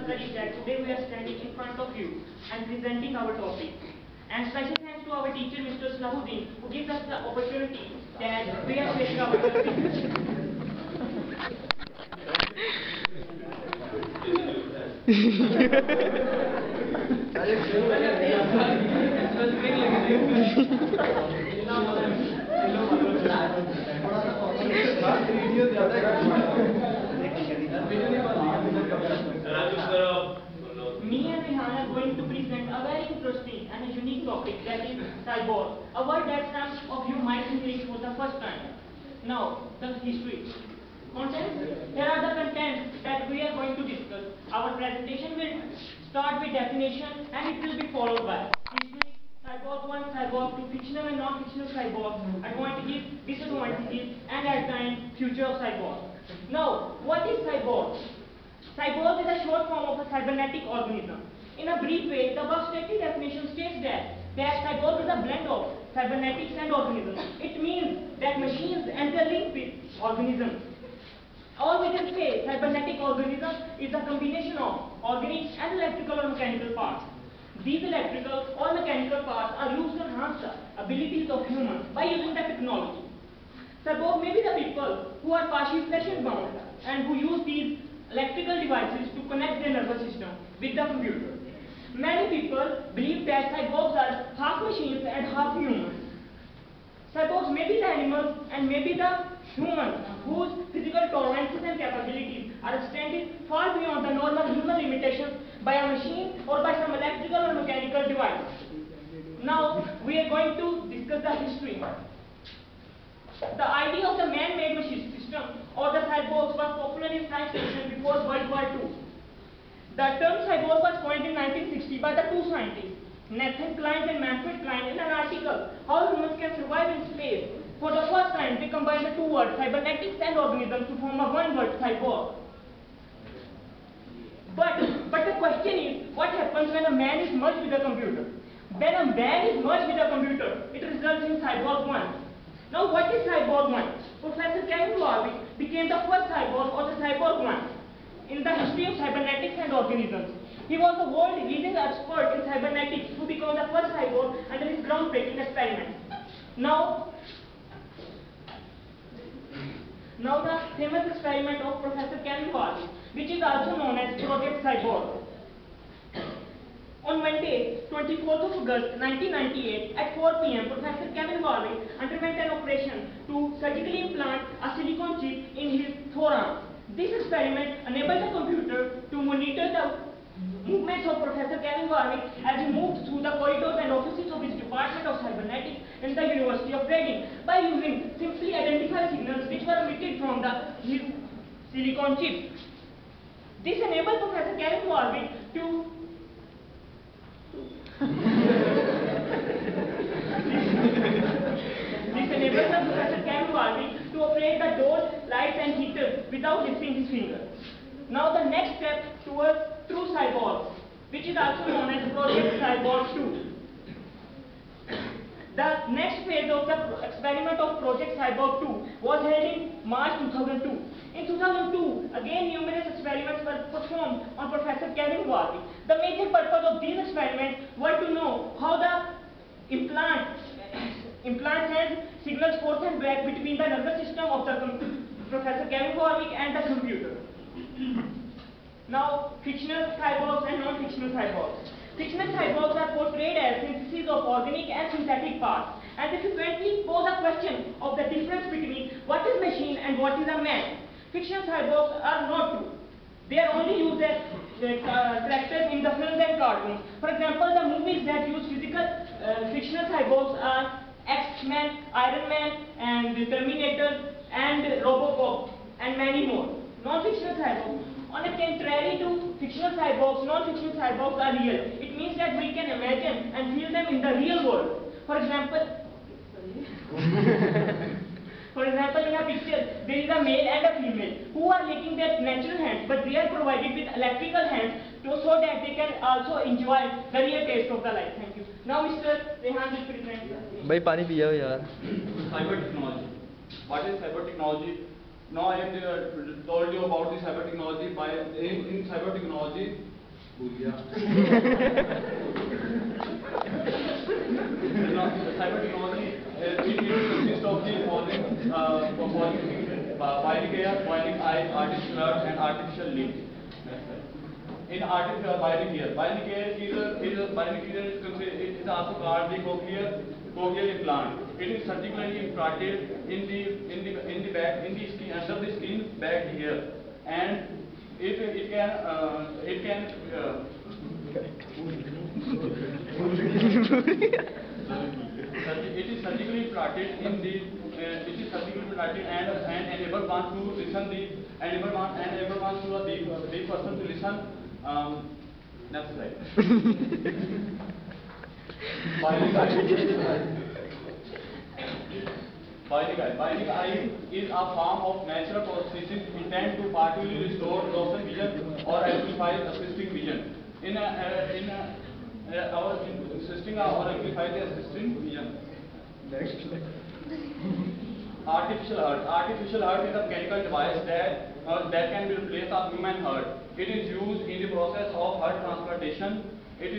such that today we are standing in front of you and presenting our topic. And special thanks to our teacher, Mr. Salahuddin, who gives us the opportunity that we are sharing our topic. Me and Rehan are going to present a very interesting and a unique topic, that is cyborg, a word that some of you might hear for the first time. Now, the history. Content? Here are the contents that we are going to discuss. Our presentation will start with definition and it will be followed by history, cyborg 1, cyborg 2, fictional and non-fictional cyborg, advantages, disadvantages, and at times future of cyborg. Now, what is cyborg? Cyborg is a short form of a cybernetic organism. In a brief way, the above stated definition states that cyborg is a blend of cybernetics and organisms. It means that machines interlink with organisms. Or we can say cybernetic organism is a combination of organic and electrical or mechanical parts. These electrical or mechanical parts are used to enhance the abilities of humans by using the technology. Cyborg may be the people who are partially flesh and bone and who use these electrical devices to connect their nervous system with the computer. Many people believe that cyborgs are half machines and half humans. Cyborgs may be the animals and may be the humans whose physical tolerances and capabilities are extended far beyond the normal human limitations by a machine or by some electrical or mechanical device. Now we are going to discuss the history. The idea of the man-made machine system or the cyborgs was popular in science fiction before World War II. The term cyborg was coined in 1960 by the two scientists, Nathan Klein and Manfred Klein, in an article, How Humans Can Survive in Space. For the first time, they combined the two words, cybernetics and organism, to form a one word, cyborg. But the question is, what happens when a man is merged with a computer? When a man is merged with a computer, it results in cyborg 1. Now, what is cyborg 1? Professor Kevin Warwick became the first cyborg or the cyborg 1 in the history of cybernetics and organisms. He was the world leading expert in cybernetics who became the first cyborg under his groundbreaking experiment. Now the famous experiment of Professor Kevin Warwick, which is also known as Project Cyborg. On Monday, 24th of August 1998 at 4 p.m., Professor Kevin Warwick underwent an operation to surgically implant a silicon chip in his forearm. This experiment enabled the computer to monitor the movements of Professor Kevin Warwick as he moved through the corridors and offices of his Department of Cybernetics in the University of Reading by using simply identified signals which were emitted from his silicon chip. This enabled Professor Kevin Warwick to operate the doors, lights and heaters without lifting his finger. Now the next step towards true cyborg, which is also known as Project Cyborg 2. The next phase of the experiment of Project Cyborg 2 was held in March 2002. In 2002, again numerous experiments were performed on Professor Kevin Warwick. The major purpose of these experiments were to know how the implant sends signals forth and back between the nervous system of the Professor Kevin Warwick and the computer. Now, fictional cyborgs and non-fictional cyborgs. Fictional cyborgs are portrayed as syntheses of organic and synthetic parts, and they frequently pose a question of the difference between what is machine and what is a man. Fictional cyborgs are not true. They are only used as characters in the films and cartoons. For example, the movies that use fictional cyborgs are X-Men, Iron Man, and the Terminator, and Robocop, and many more. Non-fictional cyborgs. On the contrary to fictional cyborgs, non-fictional cyborgs are real. It means that we can imagine and feel them in the real world. For example, in a picture, there is a male and a female who are licking their natural hands, but they are provided with electrical hands so that they can also enjoy the real taste of the life. Thank you. Now, Mr. Rehan will present. Bhai, pani piya yaar. Cyber technology. What is cyber technology? Now I have told you about the cyber technology. in cyber technology. Cyber technology it consists of the following bionic eye, artificial heart, and artificial limb. In artificial bionic ear is also called the cochlear implant. It is surgically implanted in the back skin, under the skin back here, and it can it is surgically implanted in the and enable one to listen the enable one to a deep person to listen. That's right. Bionic eye is a form of natural prosthesis intended to partly restore lost vision or amplify assisting vision. Assisting or amplify the assisting vision. Artificial heart is a mechanical device that can be replaced a human heart. It is used in the process of heart transplantation. And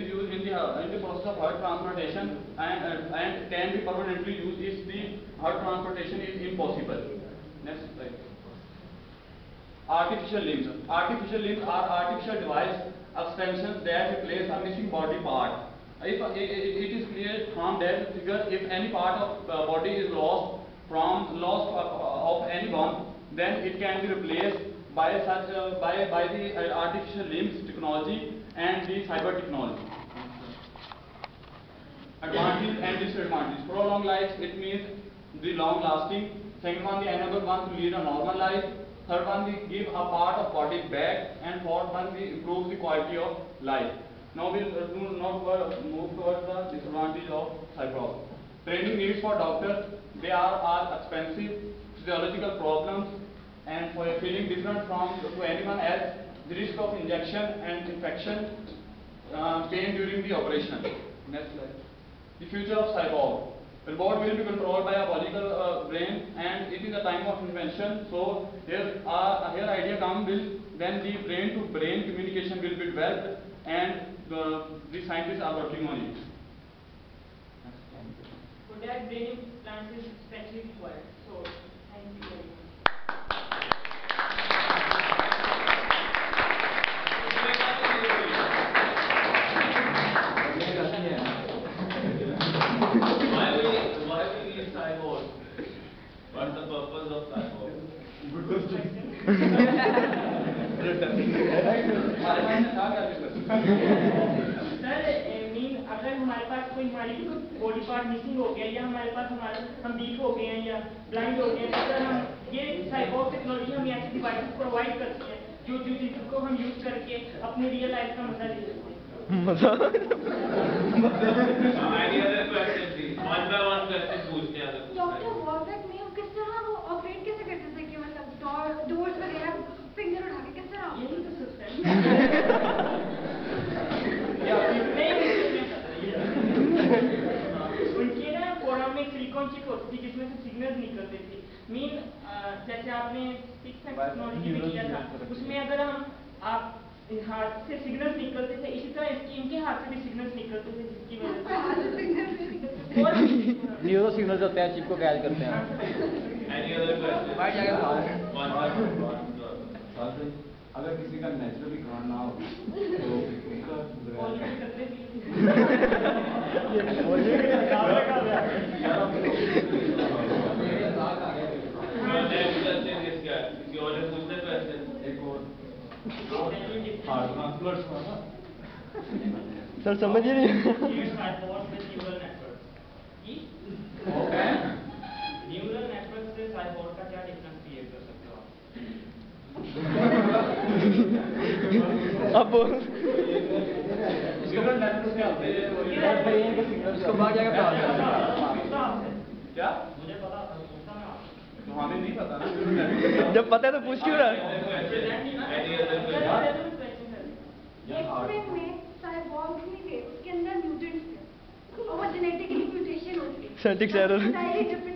can be permanently used if the heart transplantation is impossible. Next slide. Artificial limbs. Artificial limbs are artificial device extensions that replace a missing body part. If it is clear from that figure, if any part of body is lost of anyone, then it can be replaced by the artificial limbs technology and the cyber technology. Advantages and disadvantages. Prolonged life, it means the long lasting. Second one, the enable one to lead a normal life. Third one, we give a part of body back, and fourth one, we improve the quality of life. Now we'll move towards the disadvantage of cyber. Training needs for doctors, they are expensive. Physiological problems, and for feeling different to anyone else. The risk of injection and infection, pain during the operation. Next slide. The future of cyborg. Robot will be controlled by a biological brain, and it is a time of invention. So here idea comes when the brain to brain communication will be developed, and the scientists are working on it. For that, brain implants is especially required. So thank you very much. Why we need cyborg? What's the purpose of cyborg? Good question. Sir अगर हमारे पास कोई body part missing हो गया, या हमारे पास हम week हो गए हैं या ब्लाइंड हो गए हैं, तो हम ये साइबोर्ग टेक्नोलॉजी हमें ऐसी डिवाइसेस प्रोवाइड करती है जिनको हम यूज करके अपनी रियल लाइफ का मजा ले सकते हैं. Any other question, please? One by one question पूछते हैं. डॉक्टर वॉलबैक में किस तरह वो ऑपरेट कैसे करते थे कि मतलब डोर्स वगैरह फिंगर उठा के किस तरह? यही तो सस्पेंस. उनके ना फोरम में सिलिकॉन चिप होती थी जिसमें से सिग्नल निकलते थे. जैसे आपने टेक्नोलॉजी में किया था, उसमें अगर आप हाथ से सिग्नल निकलते थे, इसी तरह इनके हाथ से भी सिग्नल निकलते थे, जिसकी वजह से न्यूरो सिग्नल्स होते हैं, चिप को कैच करते हैं. Any other question? अगर किसी का नेचुरली खाना ना हो तो सर समझ ही नहीं. न्यूरल नेटवर्क से साइबोर्ग का क्या डिफरेंस क्रिएट कर सकते हो आप? अब न्यूरल नेटवर्क क्या होते हैं? ब्रेन के सिग्नल्स को बाहर जाकर क्या मुझे पता था, पूछा मैं आपसे. तो हमें नहीं पता ना. जब पता है तो पूछ क्यों रहा है? एक्स-रे में साइबोर्ग नहीं थे, उसके अंदर म्यूटेंट्स थे और वो जेनेटिकली म्यूटेशन होती है. Syntax error. Entirely different